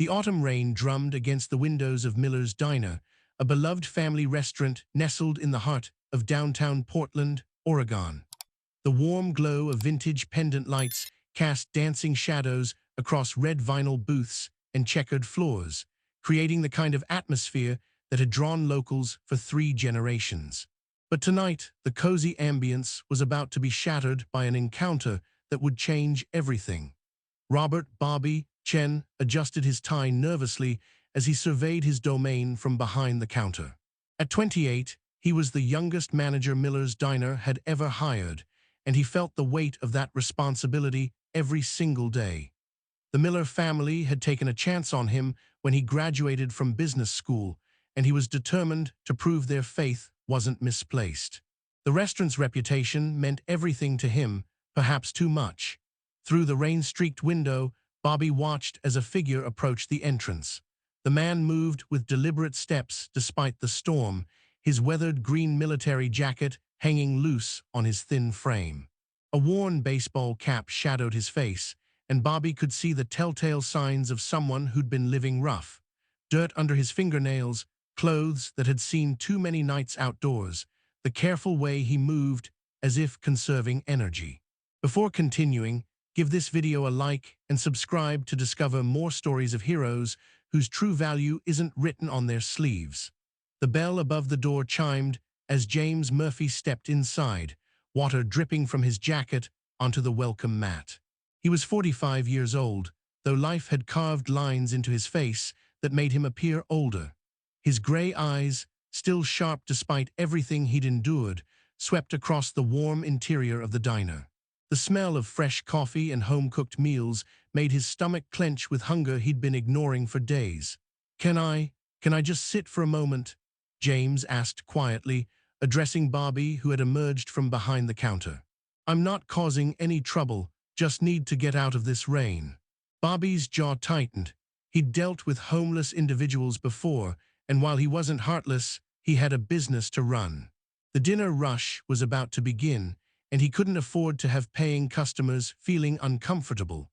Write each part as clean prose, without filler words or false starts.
The autumn rain drummed against the windows of Miller's Diner, a beloved family restaurant nestled in the heart of downtown Portland, Oregon. The warm glow of vintage pendant lights cast dancing shadows across red vinyl booths and checkered floors, creating the kind of atmosphere that had drawn locals for 3 generations. But tonight, the cozy ambience was about to be shattered by an encounter that would change everything. Robert Bobby Chen adjusted his tie nervously as he surveyed his domain from behind the counter. At 28, he was the youngest manager Miller's Diner had ever hired, and he felt the weight of that responsibility every single day. The Miller family had taken a chance on him when he graduated from business school, and he was determined to prove their faith wasn't misplaced. The restaurant's reputation meant everything to him, perhaps too much. Through the rain-streaked window, Bobby watched as a figure approached the entrance. The man moved with deliberate steps despite the storm, his weathered green military jacket hanging loose on his thin frame. A worn baseball cap shadowed his face, and Bobby could see the telltale signs of someone who'd been living rough. Dirt under his fingernails, clothes that had seen too many nights outdoors, the careful way he moved as if conserving energy. Before continuing, give this video a like and subscribe to discover more stories of heroes whose true value isn't written on their sleeves. The bell above the door chimed as James Murphy stepped inside, water dripping from his jacket onto the welcome mat. He was 45 years old, though life had carved lines into his face that made him appear older. His gray eyes, still sharp despite everything he'd endured, swept across the warm interior of the diner. The smell of fresh coffee and home-cooked meals made his stomach clench with hunger he'd been ignoring for days. Can I just sit for a moment?" James asked quietly, addressing Bobby, who had emerged from behind the counter. "I'm not causing any trouble, just need to get out of this rain." Bobby's jaw tightened. He'd dealt with homeless individuals before, and while he wasn't heartless, he had a business to run. The dinner rush was about to begin, and he couldn't afford to have paying customers feeling uncomfortable.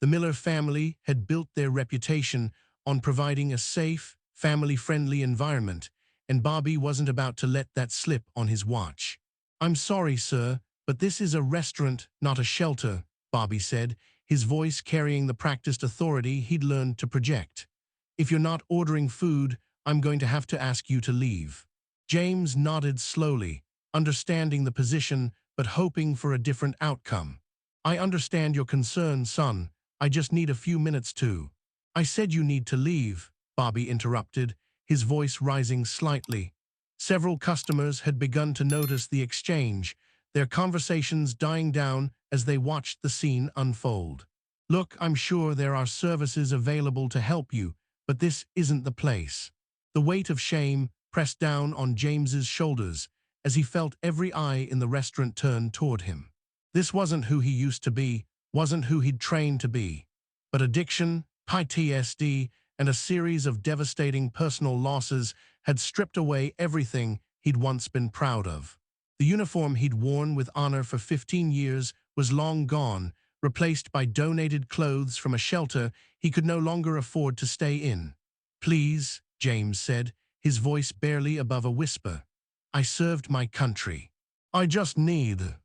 The Miller family had built their reputation on providing a safe, family-friendly environment, and Bobby wasn't about to let that slip on his watch. "I'm sorry, sir, but this is a restaurant, not a shelter," Bobby said, his voice carrying the practiced authority he'd learned to project. "If you're not ordering food, I'm going to have to ask you to leave." James nodded slowly, understanding the position but hoping for a different outcome. "I understand your concern, son. I just need a few minutes to—" "I said you need to leave," Bobby interrupted, his voice rising slightly. Several customers had begun to notice the exchange, their conversations dying down as they watched the scene unfold. "Look, I'm sure there are services available to help you, but this isn't the place." The weight of shame pressed down on James's shoulders as he felt every eye in the restaurant turn toward him. This wasn't who he used to be, wasn't who he'd trained to be. But addiction, PTSD, and a series of devastating personal losses had stripped away everything he'd once been proud of. The uniform he'd worn with honor for 15 years was long gone, replaced by donated clothes from a shelter he could no longer afford to stay in. "Please," James said, his voice barely above a whisper. "I served my country. I just need—"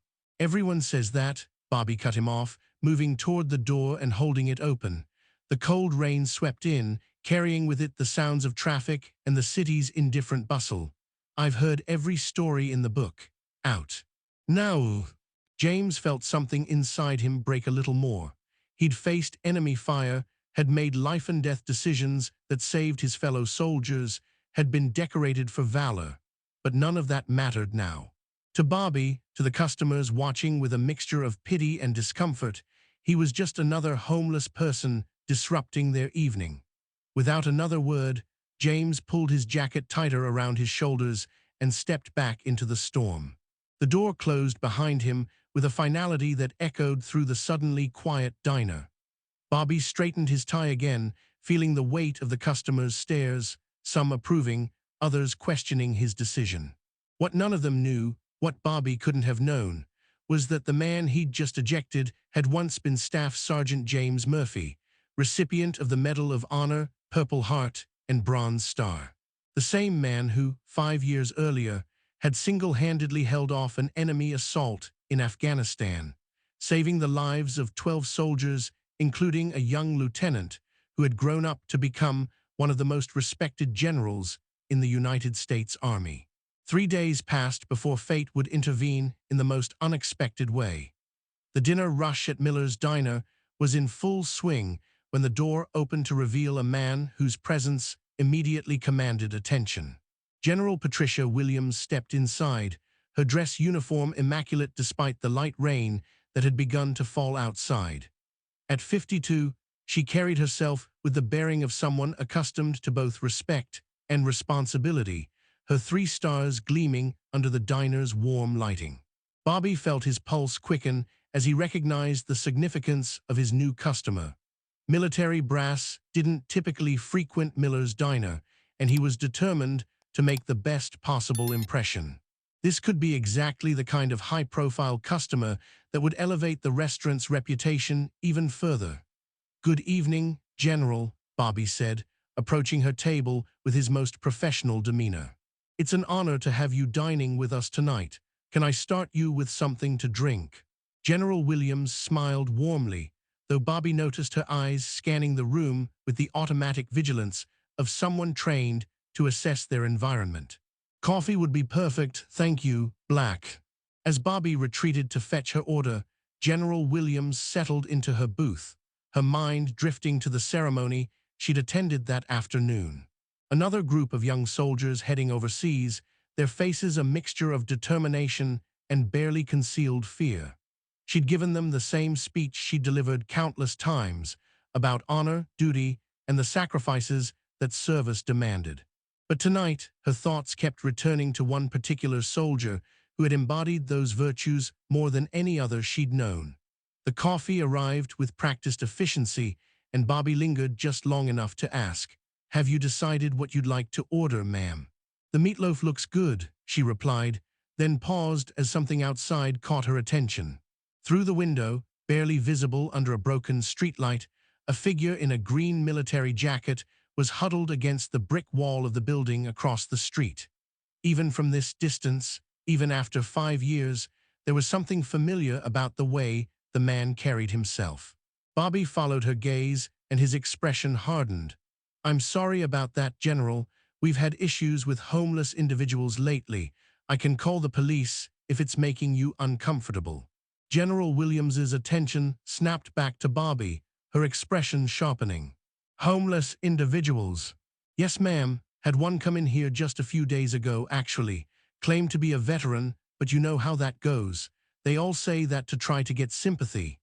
"Everyone says that," Bobby cut him off, moving toward the door and holding it open. The cold rain swept in, carrying with it the sounds of traffic and the city's indifferent bustle. "I've heard every story in the book. Out." "Now." James felt something inside him break a little more. He'd faced enemy fire, had made life-and-death decisions that saved his fellow soldiers, had been decorated for valor. But none of that mattered now. To Bobby, to the customers watching with a mixture of pity and discomfort, he was just another homeless person disrupting their evening. Without another word, James pulled his jacket tighter around his shoulders and stepped back into the storm. The door closed behind him with a finality that echoed through the suddenly quiet diner. Bobby straightened his tie again, feeling the weight of the customers' stares, some approving, others questioning his decision. What none of them knew, what Bobby couldn't have known, was that the man he'd just ejected had once been Staff Sergeant James Murphy, recipient of the Medal of Honor, Purple Heart, and Bronze Star. The same man who, 5 years earlier, had single-handedly held off an enemy assault in Afghanistan, saving the lives of 12 soldiers, including a young lieutenant who had grown up to become one of the most respected generals in the United States Army. 3 days passed before fate would intervene in the most unexpected way. The dinner rush at Miller's Diner was in full swing when the door opened to reveal a man whose presence immediately commanded attention. General Patricia Williams stepped inside, her dress uniform immaculate despite the light rain that had begun to fall outside. At 52, she carried herself with the bearing of someone accustomed to both respect and responsibility, her 3 stars gleaming under the diner's warm lighting. Bobby felt his pulse quicken as he recognized the significance of his new customer. Military brass didn't typically frequent Miller's Diner, and he was determined to make the best possible impression. This could be exactly the kind of high-profile customer that would elevate the restaurant's reputation even further. "Good evening, General," Bobby said, approaching her table with his most professional demeanor. "It's an honor to have you dining with us tonight. Can I start you with something to drink?" General Williams smiled warmly, though Bobby noticed her eyes scanning the room with the automatic vigilance of someone trained to assess their environment. "Coffee would be perfect, thank you, black." As Bobby retreated to fetch her order, General Williams settled into her booth, her mind drifting to the ceremony she'd attended that afternoon. Another group of young soldiers heading overseas, their faces a mixture of determination and barely concealed fear. She'd given them the same speech she'd delivered countless times about honor, duty, and the sacrifices that service demanded. But tonight, her thoughts kept returning to one particular soldier who had embodied those virtues more than any other she'd known. The coffee arrived with practiced efficiency, and Bobby lingered just long enough to ask, "Have you decided what you'd like to order, ma'am?" "The meatloaf looks good," she replied, then paused as something outside caught her attention. Through the window, barely visible under a broken streetlight, a figure in a green military jacket was huddled against the brick wall of the building across the street. Even from this distance, even after 5 years, there was something familiar about the way the man carried himself. Bobby followed her gaze, and his expression hardened. "I'm sorry about that, General. We've had issues with homeless individuals lately. I can call the police if it's making you uncomfortable." General Williams's attention snapped back to Bobby, her expression sharpening. "Homeless individuals?" "Yes, ma'am. Had one come in here just a few days ago, actually. Claimed to be a veteran, but you know how that goes. They all say that to try to get sympathy."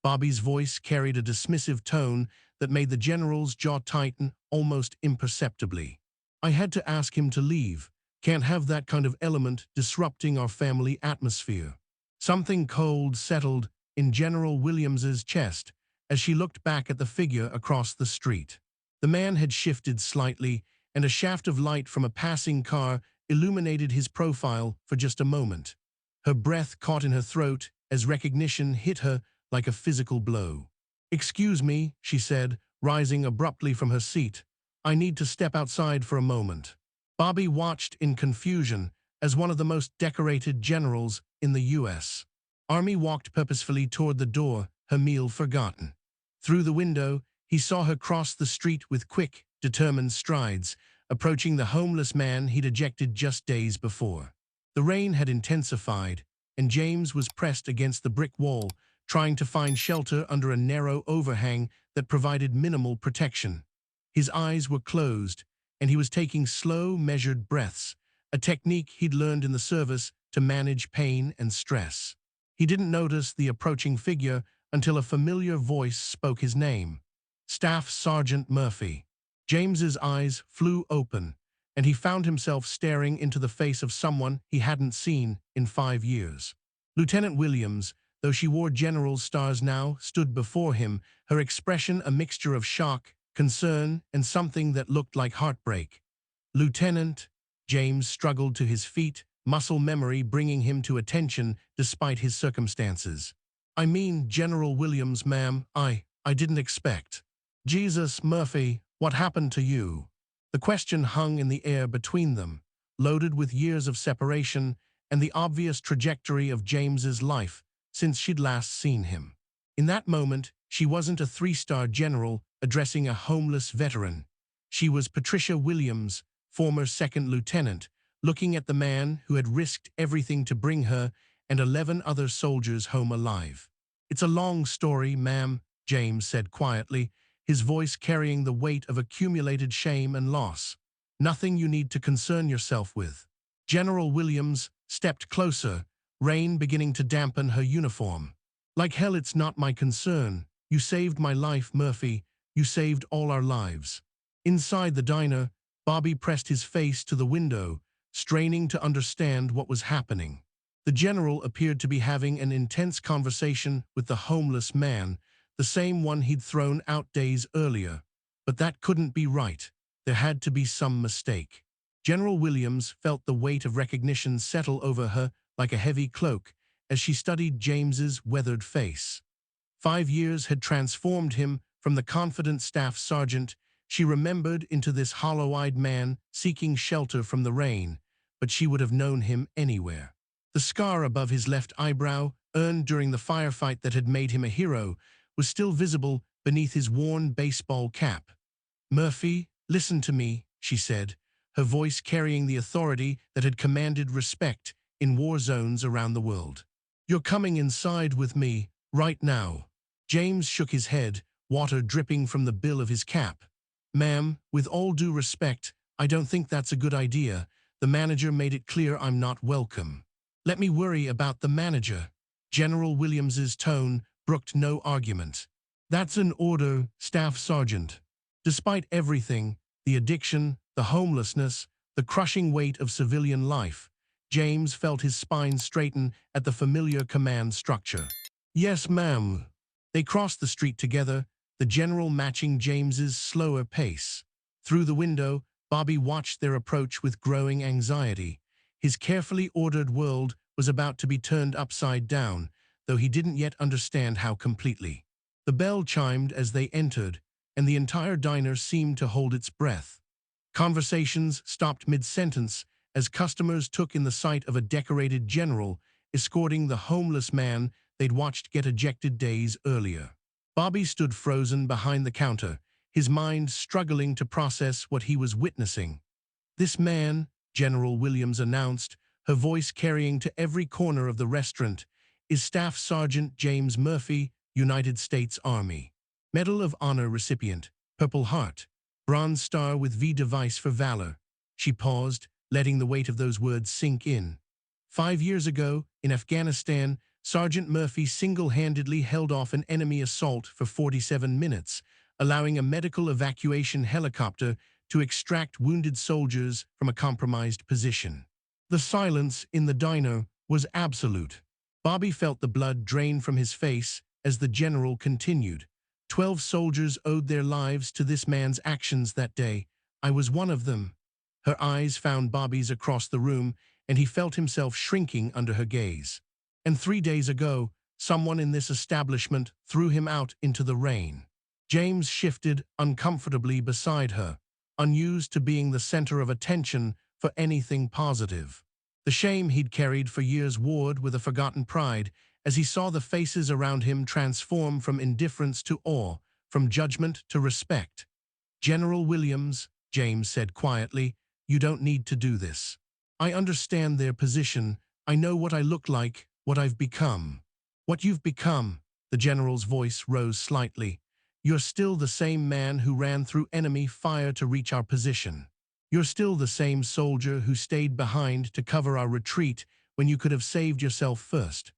Bobby's voice carried a dismissive tone that made the general's jaw tighten almost imperceptibly. "I had to ask him to leave. Can't have that kind of element disrupting our family atmosphere." Something cold settled in General Williams's chest as she looked back at the figure across the street. The man had shifted slightly, and a shaft of light from a passing car illuminated his profile for just a moment. Her breath caught in her throat as recognition hit her like a physical blow. "Excuse me," she said, rising abruptly from her seat. "I need to step outside for a moment." Bobby watched in confusion as one of the most decorated generals in the U.S. Army walked purposefully toward the door, her meal forgotten. Through the window, he saw her cross the street with quick, determined strides, approaching the homeless man he'd ejected just days before. The rain had intensified, and James was pressed against the brick wall, trying to find shelter under a narrow overhang that provided minimal protection. His eyes were closed, and he was taking slow, measured breaths, a technique he'd learned in the service to manage pain and stress. He didn't notice the approaching figure until a familiar voice spoke his name. "Staff Sergeant Murphy." James's eyes flew open, and he found himself staring into the face of someone he hadn't seen in 5 years. Lieutenant Williams, though she wore general's stars now, stood before him, her expression a mixture of shock, concern, and something that looked like heartbreak. "Lieutenant," James struggled to his feet, muscle memory bringing him to attention despite his circumstances. "I mean, General Williams, ma'am, I didn't expect." Jesus, Murphy, what happened to you? The question hung in the air between them, loaded with years of separation and the obvious trajectory of James's life since she'd last seen him. In that moment, she wasn't a three-star general addressing a homeless veteran. She was Patricia Williams, former second lieutenant, looking at the man who had risked everything to bring her and 11 other soldiers home alive. "It's a long story, ma'am," James said quietly, his voice carrying the weight of accumulated shame and loss. "Nothing you need to concern yourself with." General Williams stepped closer, rain beginning to dampen her uniform. "Like hell, it's not my concern. You saved my life, Murphy. You saved all our lives." Inside the diner, Bobby pressed his face to the window, straining to understand what was happening. The general appeared to be having an intense conversation with the homeless man, the same one he'd thrown out days earlier. But that couldn't be right. There had to be some mistake. General Williams felt the weight of recognition settle over her like a heavy cloak as she studied James's weathered face. 5 years had transformed him from the confident staff sergeant she remembered into this hollow-eyed man seeking shelter from the rain, but she would have known him anywhere. The scar above his left eyebrow, earned during the firefight that had made him a hero, was still visible beneath his worn baseball cap. "Murphy, listen to me," she said, her voice carrying the authority that had commanded respect in war zones around the world. "You're coming inside with me, right now." James shook his head, water dripping from the bill of his cap. "Ma'am, with all due respect, I don't think that's a good idea. The manager made it clear I'm not welcome." "Let me worry about the manager." General Williams's tone brooked no argument. "That's an order, Staff Sergeant." Despite everything, the addiction, the homelessness, the crushing weight of civilian life, James felt his spine straighten at the familiar command structure. "Yes, ma'am." They crossed the street together, the general matching James's slower pace. Through the window, Bobby watched their approach with growing anxiety. His carefully ordered world was about to be turned upside down, though he didn't yet understand how completely. The bell chimed as they entered, and the entire diner seemed to hold its breath. Conversations stopped mid-sentence as customers took in the sight of a decorated general escorting the homeless man they'd watched get ejected days earlier. Bobby stood frozen behind the counter, his mind struggling to process what he was witnessing. "This man," General Williams announced, her voice carrying to every corner of the restaurant, "is Staff Sergeant James Murphy, United States Army. Medal of Honor recipient, Purple Heart, Bronze Star with V device for valor." She paused, letting the weight of those words sink in. 5 years ago, in Afghanistan, Sergeant Murphy single-handedly held off an enemy assault for 47 minutes, allowing a medical evacuation helicopter to extract wounded soldiers from a compromised position. The silence in the diner was absolute. Bobby felt the blood drain from his face as the general continued. 12 soldiers owed their lives to this man's actions that day. I was one of them." Her eyes found Bobby's across the room, and he felt himself shrinking under her gaze. "And 3 days ago, someone in this establishment threw him out into the rain." James shifted uncomfortably beside her, unused to being the center of attention for anything positive. The shame he'd carried for years warred with a forgotten pride as he saw the faces around him transform from indifference to awe, from judgment to respect. "General Williams," James said quietly, "you don't need to do this. I understand their position. I know what I look like, what I've become." "What you've become," the general's voice rose slightly. "You're still the same man who ran through enemy fire to reach our position. You're still the same soldier who stayed behind to cover our retreat when you could have saved yourself first.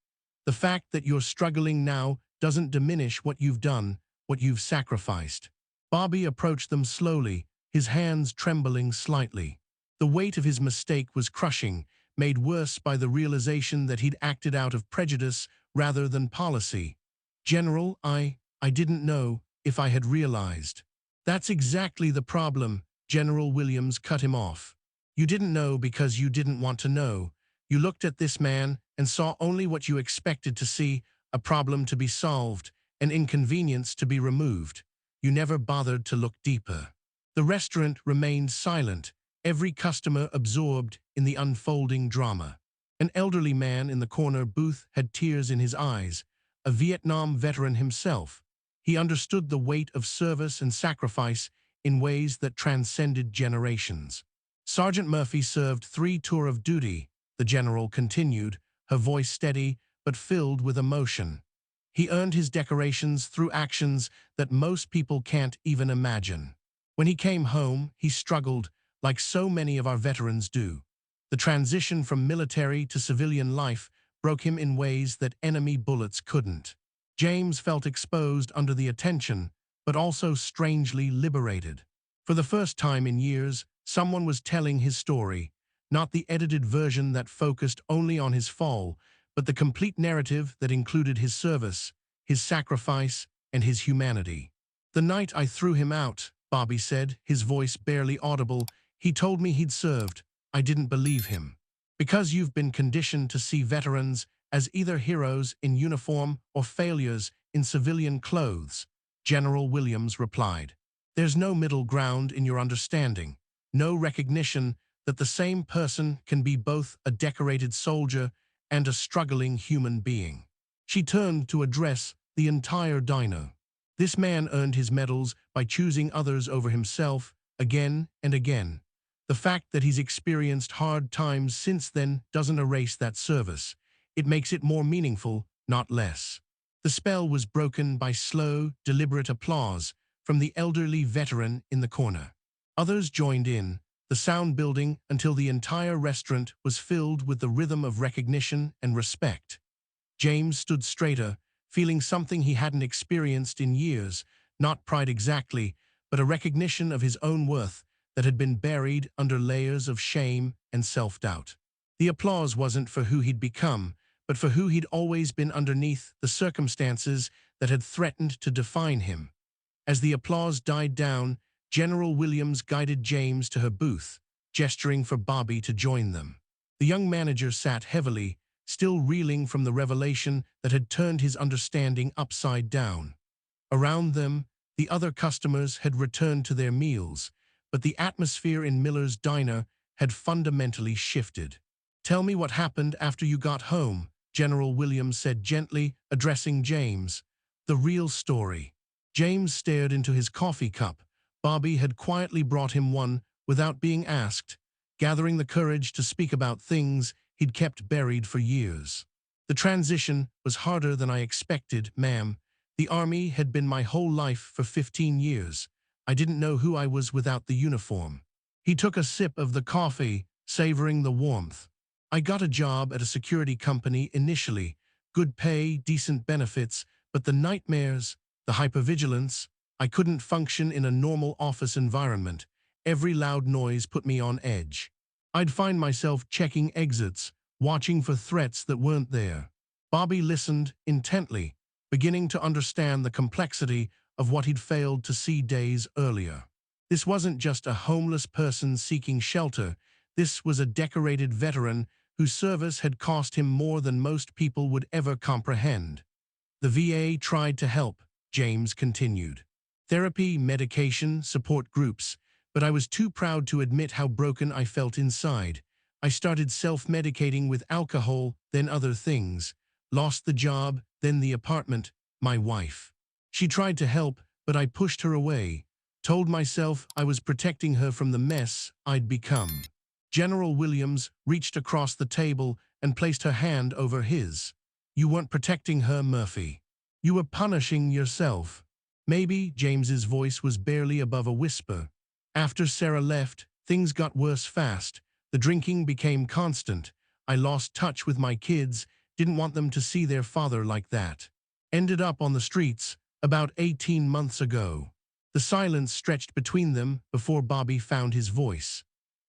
The fact that you're struggling now doesn't diminish what you've done, what you've sacrificed." Bobby approached them slowly, his hands trembling slightly. The weight of his mistake was crushing, made worse by the realization that he'd acted out of prejudice rather than policy. "General, I didn't know if I had realized." "That's exactly the problem," General Williams cut him off. "You didn't know because you didn't want to know. You looked at this man and saw only what you expected to see, a problem to be solved, an inconvenience to be removed. You never bothered to look deeper. The restaurant remained silent, every customer absorbed in the unfolding drama. An elderly man in the corner booth had tears in his eyes, a Vietnam veteran himself. He understood the weight of service and sacrifice in ways that transcended generations. Sergeant Murphy served 3 tours of duty, the general continued, her voice steady but filled with emotion. He earned his decorations through actions that most people can't even imagine. When he came home, he struggled, like so many of our veterans do. The transition from military to civilian life broke him in ways that enemy bullets couldn't. James felt exposed under the attention, but also strangely liberated. For the first time in years, someone was telling his story, not the edited version that focused only on his fall, but the complete narrative that included his service, his sacrifice, and his humanity. "The night I threw him out," Bobby said, his voice barely audible, "he told me he'd served. I didn't believe him. Because you've been conditioned to see veterans as either heroes in uniform or failures in civilian clothes," General Williams replied. "There's no middle ground in your understanding, no recognition that the same person can be both a decorated soldier and a struggling human being." She turned to address the entire diner. "This man earned his medals by choosing others over himself again and again. The fact that he's experienced hard times since then doesn't erase that service. It makes it more meaningful, not less." The spell was broken by slow, deliberate applause from the elderly veteran in the corner. Others joined in, the sound building until the entire restaurant was filled with the rhythm of recognition and respect. James stood straighter, feeling something he hadn't experienced in years, not pride exactly, but a recognition of his own worth that had been buried under layers of shame and self-doubt. The applause wasn't for who he'd become, but for who he'd always been underneath the circumstances that had threatened to define him. As the applause died down, General Williams guided James to her booth, gesturing for Bobby to join them. The young manager sat heavily, still reeling from the revelation that had turned his understanding upside down. Around them, the other customers had returned to their meals, but the atmosphere in Miller's diner had fundamentally shifted. "Tell me what happened after you got home," General Williams said gently, addressing James. "The real story." James stared into his coffee cup. Bobby had quietly brought him one without being asked, gathering the courage to speak about things he'd kept buried for years. "The transition was harder than I expected, ma'am. The Army had been my whole life for 15 years. I didn't know who I was without the uniform." He took a sip of the coffee, savoring the warmth. "I got a job at a security company initially. Good pay, decent benefits, but the nightmares, the hypervigilance, I couldn't function in a normal office environment. Every loud noise put me on edge. I'd find myself checking exits, watching for threats that weren't there." Bobby listened intently, beginning to understand the complexity of what he'd failed to see days earlier. This wasn't just a homeless person seeking shelter. This was a decorated veteran whose service had cost him more than most people would ever comprehend. "The VA tried to help," James continued. "Therapy, medication, support groups, but I was too proud to admit how broken I felt inside. I started self-medicating with alcohol, then other things. Lost the job, then the apartment, my wife. She tried to help, but I pushed her away. Told myself I was protecting her from the mess I'd become." General Williams reached across the table and placed her hand over his. "You weren't protecting her, Murphy. You were punishing yourself." Maybe James's voice was barely above a whisper. "After Sarah left, things got worse fast. The drinking became constant. I lost touch with my kids, didn't want them to see their father like that. Ended up on the streets about 18 months ago." The silence stretched between them before Bobby found his voice.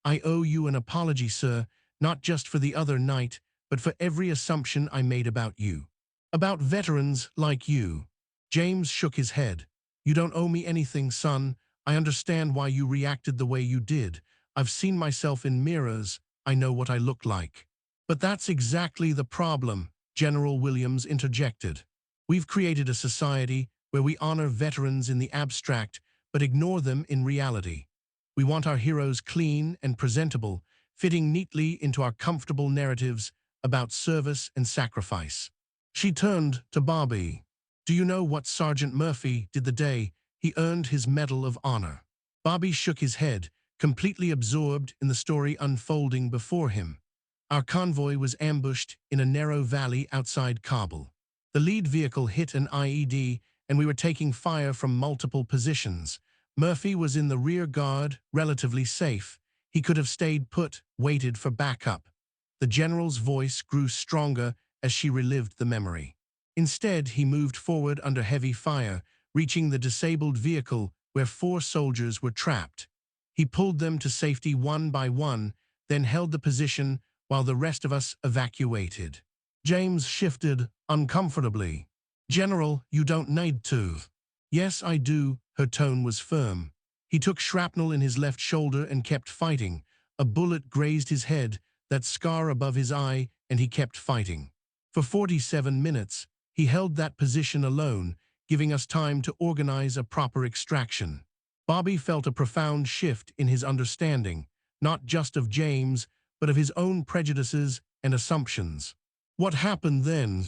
"I owe you an apology, sir, not just for the other night, but for every assumption I made about you. About veterans like you." James shook his head. "You don't owe me anything, son. I understand why you reacted the way you did. I've seen myself in mirrors. I know what I look like." "But that's exactly the problem," General Williams interjected. "We've created a society where we honor veterans in the abstract but ignore them in reality. We want our heroes clean and presentable, fitting neatly into our comfortable narratives about service and sacrifice. She turned to Bobby. Do you know what Sergeant Murphy did the day he earned his Medal of Honor? Bobby shook his head, completely absorbed in the story unfolding before him. Our convoy was ambushed in a narrow valley outside Kabul. The lead vehicle hit an IED, and we were taking fire from multiple positions. Murphy was in the rear guard, relatively safe. He could have stayed put, waited for backup. The general's voice grew stronger as she relived the memory. Instead, he moved forward under heavy fire, reaching the disabled vehicle where 4 soldiers were trapped. He pulled them to safety one by one, then held the position while the rest of us evacuated. James shifted uncomfortably. General, you don't need to. Yes, I do. Her tone was firm. He took shrapnel in his left shoulder and kept fighting. A bullet grazed his head, that scar above his eye, and he kept fighting. For 47 minutes, he held that position alone, giving us time to organize a proper extraction. Bobby felt a profound shift in his understanding, not just of James, but of his own prejudices and assumptions. What happened then?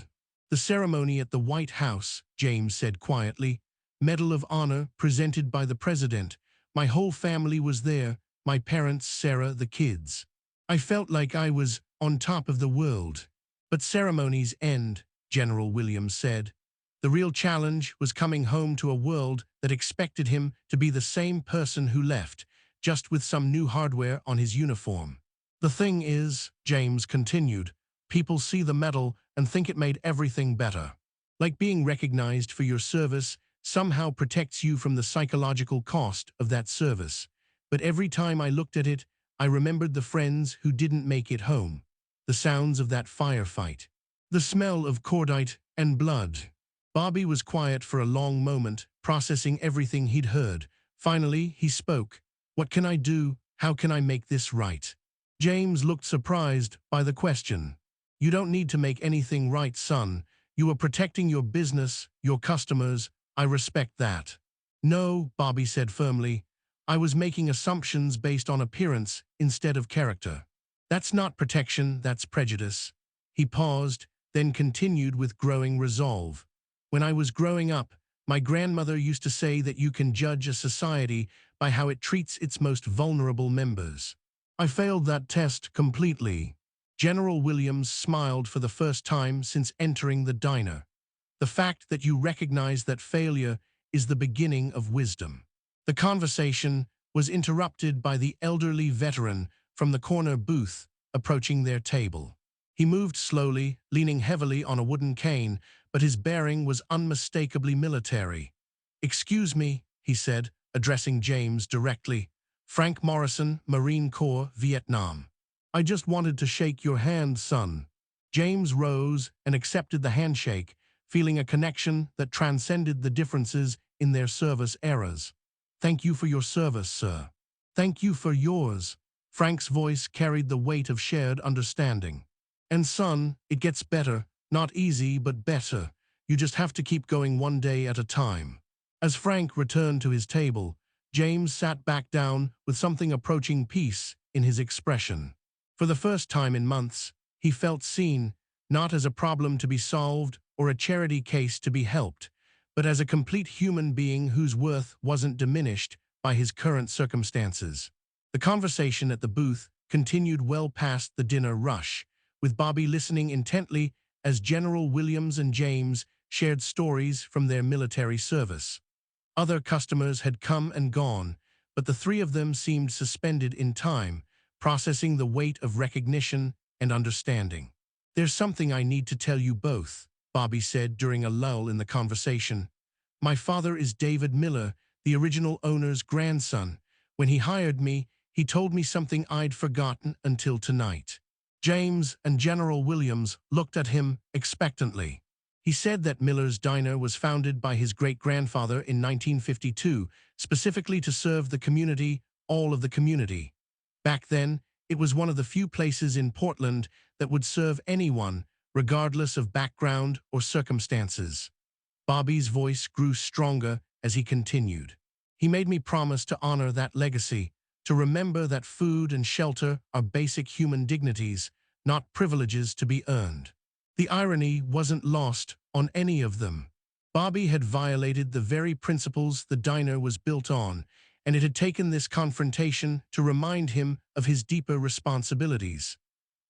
The ceremony at the White House, James said quietly. Medal of Honor presented by the president. My whole family was there, my parents, Sarah, the kids. I felt like I was on top of the world. But ceremonies end, General Williams said. The real challenge was coming home to a world that expected him to be the same person who left, just with some new hardware on his uniform. The thing is, James continued, people see the medal and think it made everything better. Like being recognized for your service somehow protects you from the psychological cost of that service. But every time I looked at it, I remembered the friends who didn't make it home. The sounds of that firefight. The smell of cordite and blood. Bobby was quiet for a long moment, processing everything he'd heard. Finally, he spoke. What can I do? How can I make this right? James looked surprised by the question. You don't need to make anything right, son. You are protecting your business, your customers. I respect that. No, Bobby said firmly. I was making assumptions based on appearance instead of character. That's not protection, that's prejudice. He paused, then continued with growing resolve. When I was growing up, my grandmother used to say that you can judge a society by how it treats its most vulnerable members. I failed that test completely. General Williams smiled for the first time since entering the diner. The fact that you recognize that failure is the beginning of wisdom. The conversation was interrupted by the elderly veteran from the corner booth approaching their table. He moved slowly, leaning heavily on a wooden cane, but his bearing was unmistakably military. Excuse me, he said, addressing James directly. Frank Morrison, Marine Corps, Vietnam. I just wanted to shake your hand, son. James rose and accepted the handshake, feeling a connection that transcended the differences in their service eras. Thank you for your service, sir. Thank you for yours. Frank's voice carried the weight of shared understanding. And son, it gets better, not easy, but better. You just have to keep going one day at a time. As Frank returned to his table, James sat back down with something approaching peace in his expression. For the first time in months, he felt seen, not as a problem to be solved or a charity case to be helped, but as a complete human being whose worth wasn't diminished by his current circumstances. The conversation at the booth continued well past the dinner rush, with Bobby listening intently as General Williams and James shared stories from their military service. Other customers had come and gone, but the three of them seemed suspended in time, processing the weight of recognition and understanding. There's something I need to tell you both, Bobby said during a lull in the conversation. My father is David Miller, the original owner's grandson. When he hired me, he told me something I'd forgotten until tonight. James and General Williams looked at him expectantly. He said that Miller's Diner was founded by his great-grandfather in 1952, specifically to serve the community, all of the community. Back then, it was one of the few places in Portland that would serve anyone, regardless of background or circumstances. Bobby's voice grew stronger as he continued. He made me promise to honor that legacy, to remember that food and shelter are basic human dignities, not privileges to be earned. The irony wasn't lost on any of them. Bobby had violated the very principles the diner was built on, and it had taken this confrontation to remind him of his deeper responsibilities.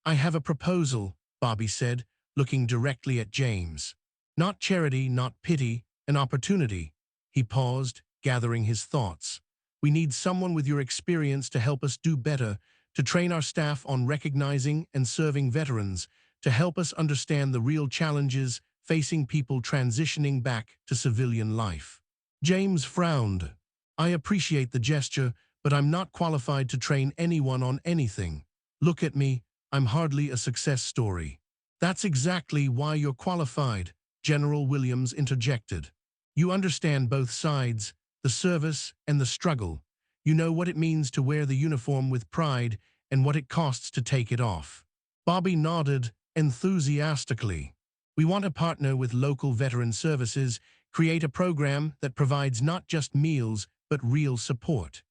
"I have a proposal," Bobby said, looking directly at James. "Not charity, not pity, an opportunity." He paused, gathering his thoughts. "We need someone with your experience to help us do better, to train our staff on recognizing and serving veterans, to help us understand the real challenges facing people transitioning back to civilian life." James frowned. "I appreciate the gesture, but I'm not qualified to train anyone on anything. Look at me, I'm hardly a success story." "That's exactly why you're qualified," General Williams interjected. "You understand both sides, the service and the struggle. You know what it means to wear the uniform with pride and what it costs to take it off." Bobby nodded enthusiastically. "We want to partner with local veteran services, create a program that provides not just meals but real support.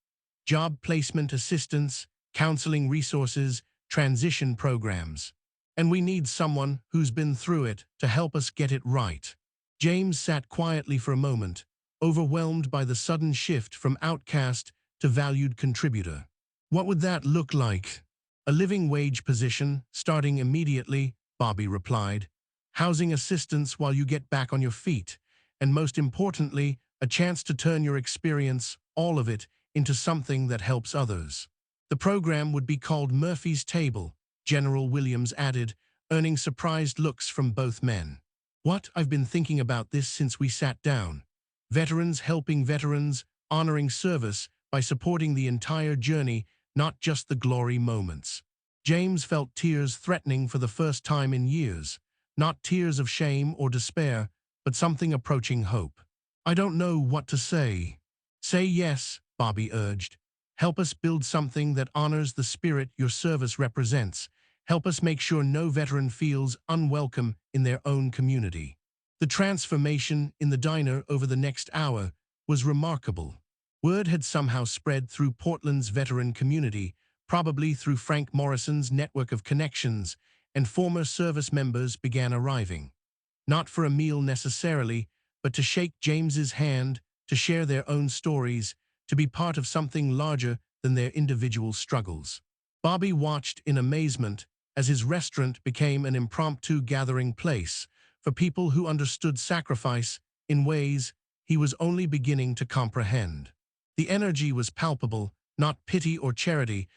Job placement assistance, counseling resources, transition programs. And we need someone who's been through it to help us get it right." James sat quietly for a moment, overwhelmed by the sudden shift from outcast to valued contributor. "What would that look like?" "A living wage position, starting immediately," Bobby replied. "Housing assistance while you get back on your feet. And most importantly, a chance to turn your experience, all of it, into something that helps others." "The program would be called Murphy's Table," General Williams added, earning surprised looks from both men. "What? I've been thinking about this since we sat down. Veterans helping veterans, honoring service by supporting the entire journey, not just the glory moments." James felt tears threatening for the first time in years. Not tears of shame or despair, but something approaching hope. "I don't know what to say." "Say yes," Bobby urged. "Help us build something that honors the spirit your service represents. Help us make sure no veteran feels unwelcome in their own community." The transformation in the diner over the next hour was remarkable. Word had somehow spread through Portland's veteran community, probably through Frank Morrison's network of connections, and former service members began arriving. Not for a meal necessarily, but to shake James's hand, to share their own stories, to be part of something larger than their individual struggles. Bobby watched in amazement as his restaurant became an impromptu gathering place for people who understood sacrifice in ways he was only beginning to comprehend. The energy was palpable, not pity or charity,